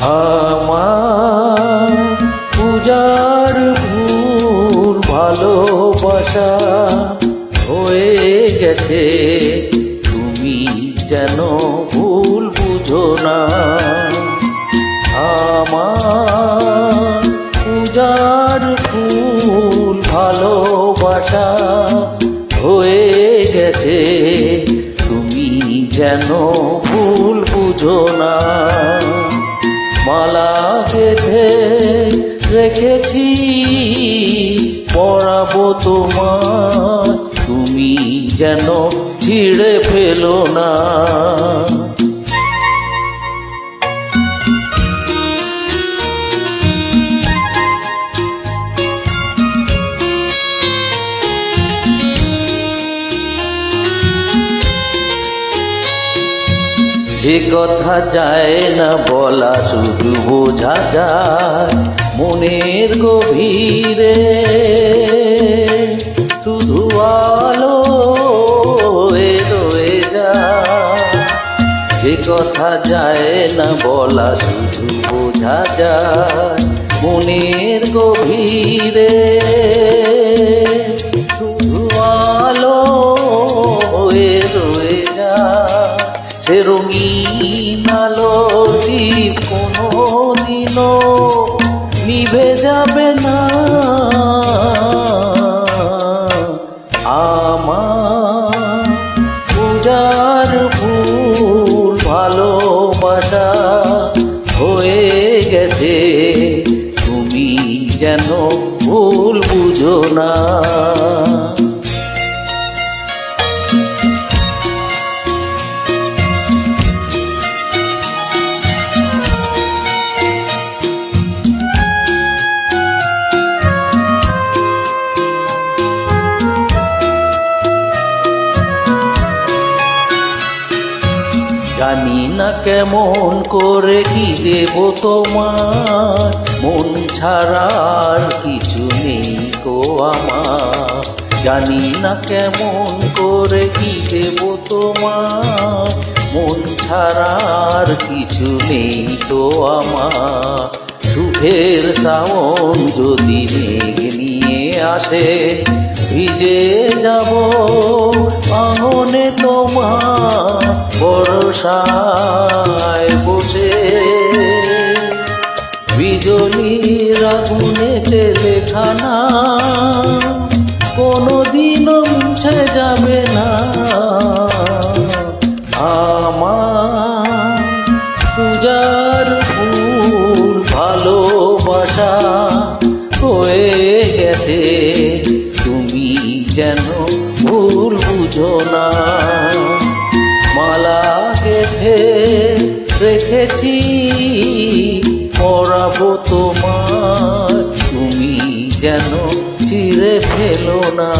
আমার পূজার ভুল ভালোবাসা হয়ে গেছে, তুমি যেন ভুল বুঝো না। আমার পূজার ভুল ভালোবাসা হয়ে গেছে, তুমি যেন ভুল বুঝো না। মালা গেঁথে রেখেছি পরাবো তোমার, তুমি যেন ছিঁড়ে ফেলো না। যে কথা যায় না বলা শুধু বোঝা যায় মনের গভীরে, শুধু আলো রয়ে যায়। যে কথা যায় না বলা শুধু বোঝা যায় মনের গভীরে, শুধু আলো রয়ে যায়। সে রঙিন আলোর দীপ কোনো দিনও নিভে যাবে না। আমার পূজার ভুল ভালোবাসা হয়ে গেছে, তুমি যেন ভুল বুঝো না। জানি না কেমন করে কি দেব তোমার, মন ছাড়া আর কিছু নেই গো আমার। জানি না কেমন করে কি দেব তোমার, মন ছাড়া আর কিছু নেই তো আমার। সুখের শ্রাবণ যদি মেঘ নিয়ে আসে, ভিজে যাব আঙনে তোমার বর্ষায় বসে। বিজলির আগুনেতে লেখা না কোনোদিনও মুছে যাবে না। আমার পূজার ভুল ভালোবাসা হয়ে গেছে, তুমি যেন ভুল বুঝো না। মালা গেঁথে রেখেছি পরাবো তোমার, তুমি যেন ছিঁড়ে ফেলো না।